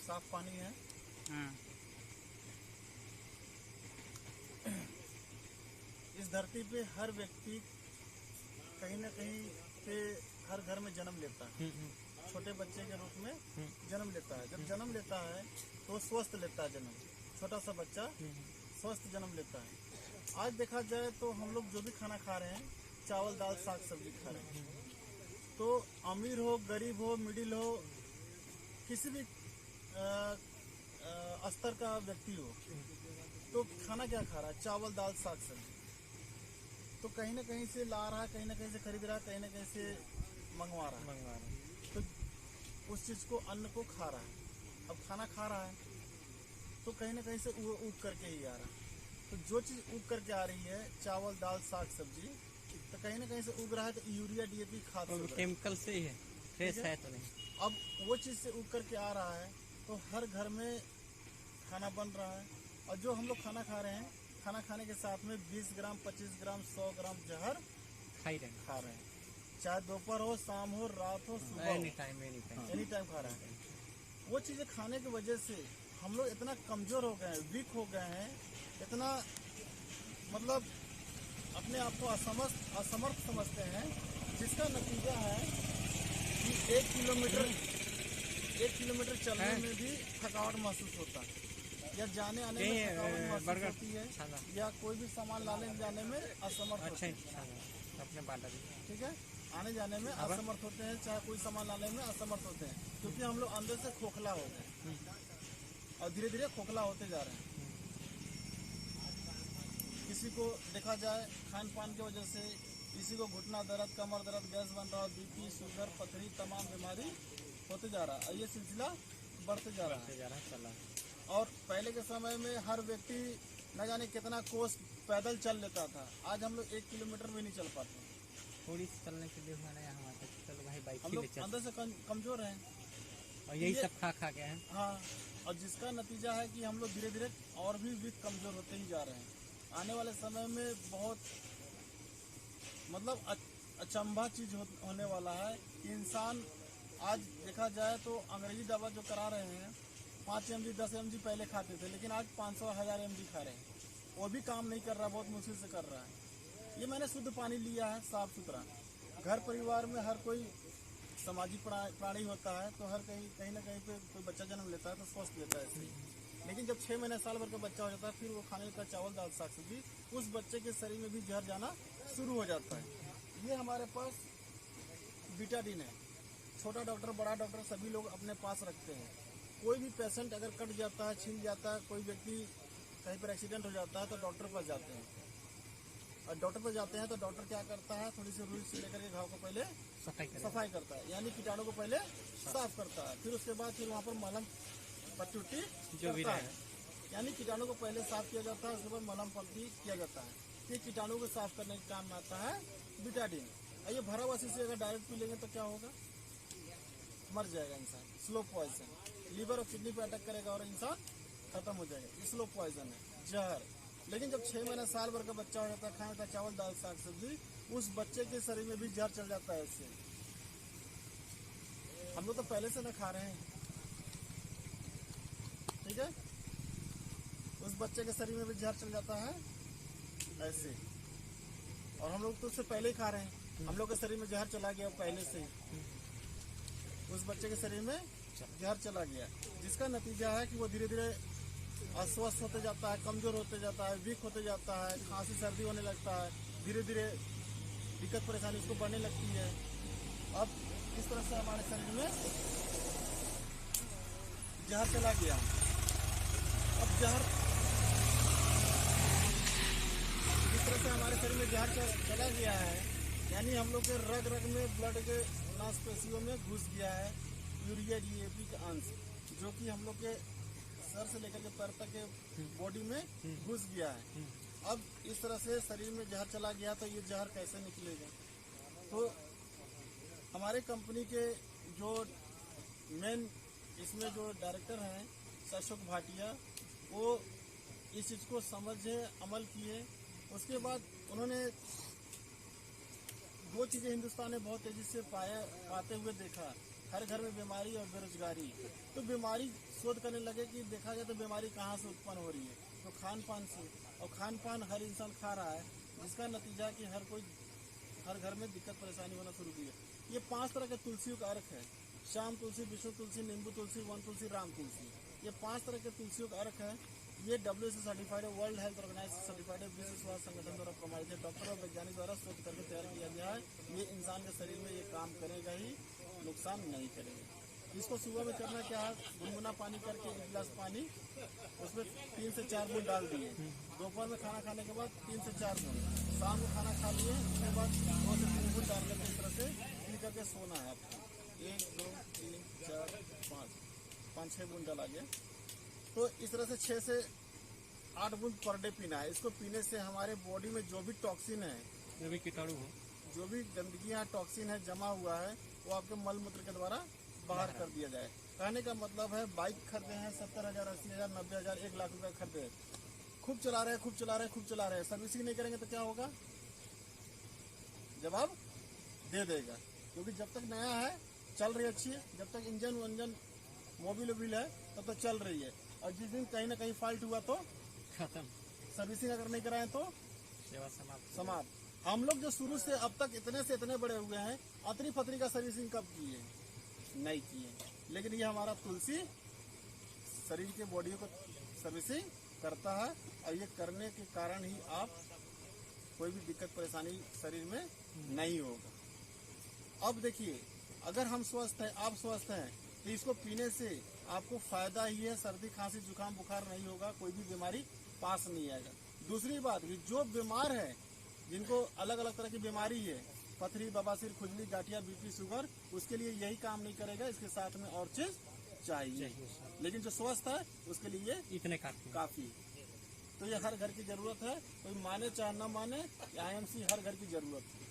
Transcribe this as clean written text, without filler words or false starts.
साफ पानी है। इस धरती पे हर व्यक्ति कहीं न कहीं पे हर घर में जन्म लेता है, छोटे बच्चे के रूप में जन्म लेता है। जब जन्म लेता है तो स्वस्थ लेता है जन्म, छोटा सा बच्चा स्वस्थ जन्म लेता है। आज देखा जाए तो हम लोग जो भी खाना खा रहे हैं, चावल दाल साग सब्जी खा रहे हैं, तो अमीर हो गरीब हो मिडिल हो किसी भी स्तर का व्यक्ति हो, तो खाना क्या खा रहा है? चावल दाल साग सब्जी। तो कहीं ना कहीं से ला रहा है, कहीं ना कहीं से खरीद रहा है, कहीं ना कहीं से मंगवा रहा है, तो उस चीज को अन्न को खा रहा है। अब खाना खा रहा है तो कहीं ना कहीं से उग करके ही आ रहा है। तो जो चीज उग करके आ रही है, चावल दाल साग सब्जी, तो कहीं ना कहीं से उग रहा है, तो यूरिया डीएपी खाद केमिकल से ही है, फ्रेश है तो नहीं। अब वो चीज से उग करके आ रहा है तो हर घर में खाना बन रहा है। और जो हम लोग खाना खा रहे हैं, खाना खाने के साथ में 20 ग्राम 25 ग्राम 100 ग्राम जहर खा रहे हैं। चाहे दोपहर हो, शाम हो, रात हो, सुबह, एनी टाइम खा रहे हैं। वो चीजें खाने की वजह से हम लोग इतना कमजोर हो गए हैं, वीक हो गए हैं, इतना मतलब अपने आप को असमर्थ समझते हैं, जिसका नतीजा है कि 1 किलोमीटर चलने में भी थकावट महसूस होता है, या जाने आने में थकावट महसूस होती है, या कोई भी सामान लाने जाने में असमर्थ होते हैं। ठीक है, आने जाने में असमर्थ होते हैं, चाहे कोई सामान लाने में असमर्थ होते हैं, क्योंकि हम लोग अंदर से खोखला हो गए और धीरे धीरे खोखला होते जा रहे हैं। किसी को देखा जाए खान पान की वजह से, किसी को घुटना दर्द, कमर दर्द, गैस बन रहा, बीपी, शुगर, पथरी, तमाम बीमारी होते जा रहा है। ये सिलसिला बढ़ते जा रहा है। और पहले के समय में हर व्यक्ति न जाने कितना कोस पैदल चल लेता था, आज हम लोग 1 किलोमीटर भी नहीं चल पाते। थोड़ी चलने के लिए चलो भाई बाइक हम लोग अंदर से कमजोर हैं और यही सब खा के हैं। हाँ, और जिसका नतीजा है कि हम लोग धीरे धीरे और भी वीक कमजोर होते ही जा रहे हैं। आने वाले समय में बहुत मतलब अचंभा चीज होने वाला है कि इंसान, आज देखा जाए तो अंग्रेजी दवा जो करा रहे हैं, 5 mg 10 mg पहले खाते थे, लेकिन आज 500-1000 mg खा रहे हैं। वो भी काम नहीं कर रहा, बहुत मुश्किल से कर रहा है। ये मैंने शुद्ध पानी लिया है, साफ सुथरा। घर परिवार में हर कोई सामाजिक प्राणी होता है, तो हर कहीं ना कहीं पे कोई बच्चा जन्म लेता है तो स्वस्थ लेता है। लेकिन जब 6 महीने साल भर का बच्चा हो जाता है, फिर वो खाने लगता है चावल दाल साग सब्जी, उस बच्चे के शरीर में भी जहर जाना शुरू हो जाता है। ये हमारे पास बीटाडीन है। छोटा डॉक्टर बड़ा डॉक्टर सभी लोग अपने पास रखते हैं। कोई भी पेशेंट अगर कट जाता है, छीन जाता है, कोई व्यक्ति कहीं पर एक्सीडेंट हो जाता है, तो डॉक्टर पास जाते हैं। और डॉक्टर पर जाते हैं तो डॉक्टर क्या करता है, थोड़ी सी रुई से लेकर के घाव को पहले सफाई करता है, यानी कीटाणु को पहले साफ करता है। फिर उसके बाद फिर वहाँ पर मलहम पट्टी जो भी है, यानी कीटाणु को पहले साफ किया जाता है, उसके बाद मलहम पट्टी किया जाता है। ये कीटाणु को साफ करने के काम में आता है बीटाडीन। और ये भरा हुआ शीशी अगर डायरेक्ट पी लेंगे तो क्या होगा, मर जाएगा इंसान। स्लो पॉइजन, लीवर और किडनी पे अटैक करेगा और इंसान खत्म हो जाएगा। ये स्लो पॉइजन है, जहर। लेकिन जब 6 महीने साल भर का बच्चा हो जाता है, खाने का चावल दाल साग सब्जी, उस बच्चे के शरीर में भी जहर चल जाता है। इससे हम लोग तो पहले से न खा रहे हैं, ठीक है, उस बच्चे के शरीर में भी जहर चल जाता है ऐसे। और हम लोग तो उससे पहले ही खा रहे हैं, हम लोग के शरीर में जहर चला गया पहले से ही, उस बच्चे के शरीर में जहर चला गया, जिसका नतीजा है कि वो धीरे धीरे अस्वस्थ होते जाता है, कमजोर होते जाता है, वीक होते जाता है, खांसी सर्दी होने लगता है, धीरे धीरे दिक्कत परेशानी उसको बढ़ने लगती है। अब इस तरह से हमारे शरीर में जहर चला गया। अब जहर इस तरह से हमारे शरीर में जहर चला गया है, यानी हम लोग के रग रग में, ब्लड के मांसपेशियों में घुस गया है यूरिया डीएपी का अंश, जो कि हम लोग के सर से लेकर के पैर तक के बॉडी में घुस गया है। अब इस तरह से शरीर में जहर चला गया, तो ये जहर कैसे निकलेगा? तो हमारे कंपनी के जो मेन इसमें जो डायरेक्टर हैं अशोक भाटिया, वो इस चीज को समझे, अमल किए। उसके बाद उन्होंने दो चीजें हिंदुस्तान ने बहुत तेजी से पाते हुए देखा, हर घर में बीमारी और बेरोजगारी। तो बीमारी शोध करने लगे कि देखा जाए तो बीमारी कहाँ से उत्पन्न हो रही है, तो खान पान से। और खान पान हर इंसान खा रहा है, जिसका नतीजा कि हर घर में दिक्कत परेशानी होना शुरू की है। ये 5 तरह के तुलसियों का अर्क है, श्याम तुलसी, विष्णु तुलसी, नींबू तुलसी, वन तुलसी, राम तुलसी। ये 5 तरह के तुलसियों का अर्क है। ये WHO सर्टिफाइड है, वर्ल्ड हेल्थ ऑर्गेनाइजेशन सर्टिफाइड है, विश्व स्वास्थ्य संगठन द्वारा प्रमाणित है, डॉक्टर और वैज्ञानिक द्वारा शोध करके तैयार किया गया है। ये इंसान के शरीर में ये काम करेगा ही, नुकसान नहीं करेगा। इसको सुबह में करना क्या है, गुनगुना पानी करके 1 गिलास पानी उसमें 3 से 4 बूंद डाल दिए, दोपहर में खाना खाने के बाद 3 से 4 बूंद, शाम को खाना खा लिए उसके बाद 2 से 3 बूंद डाल करके इस तरह से पी करके सोना है आपको। 1 2 3 4 5 6 बूंद डाला गया। तो इस तरह से 6 से 8 बूंद पर डे पीना है। इसको पीने से हमारे बॉडी में जो भी टॉक्सिन है, जो भी कीटाणु हो, जो भी गंदगियां टॉक्सिन है जमा हुआ है, वो आपके मल मूत्र के द्वारा बाहर कर दिया जाए। कहने का मतलब है बाइक खरीदे हैं 70,000, 80,000, 90,000, 1 लाख रुपए खरीदे, खूब चला रहे हैं, सर्विसिंग नहीं करेंगे तो क्या होगा, जवाब दे देगा। क्योंकि जब तक नया है चल रही अच्छी है, जब तक इंजन मोबिल है तब तक चल रही है, और जिस दिन कहीं ना कहीं फॉल्ट हुआ तो खत्म, सर्विसिंग अगर नहीं कराएं तो सेवा समाप्त। हम लोग जो शुरू से अब तक इतने से इतने बड़े हुए हैं, अतरी फतरी का सर्विसिंग कब की है, नहीं किए। लेकिन ये हमारा तुलसी शरीर के बॉडी को सर्विसिंग करता है, और ये करने के कारण ही आप कोई भी दिक्कत परेशानी शरीर में नहीं होगा। अब देखिए, अगर हम स्वस्थ हैं, आप स्वस्थ हैं, तो इसको पीने से आपको फायदा ही है, सर्दी खांसी जुकाम बुखार नहीं होगा, कोई भी बीमारी पास नहीं आएगा। दूसरी बात कि जो बीमार है, जिनको अलग अलग तरह की बीमारी है, पथरी, बवासीर, खुजली, गांठिया, बीपी, शुगर, उसके लिए यही काम नहीं करेगा, इसके साथ में और चीज चाहिए। लेकिन जो स्वस्थ है उसके लिए इतने काफी। तो ये हर घर की जरूरत है, कोई माने चाहे न माने, IMC हर घर की जरूरत है।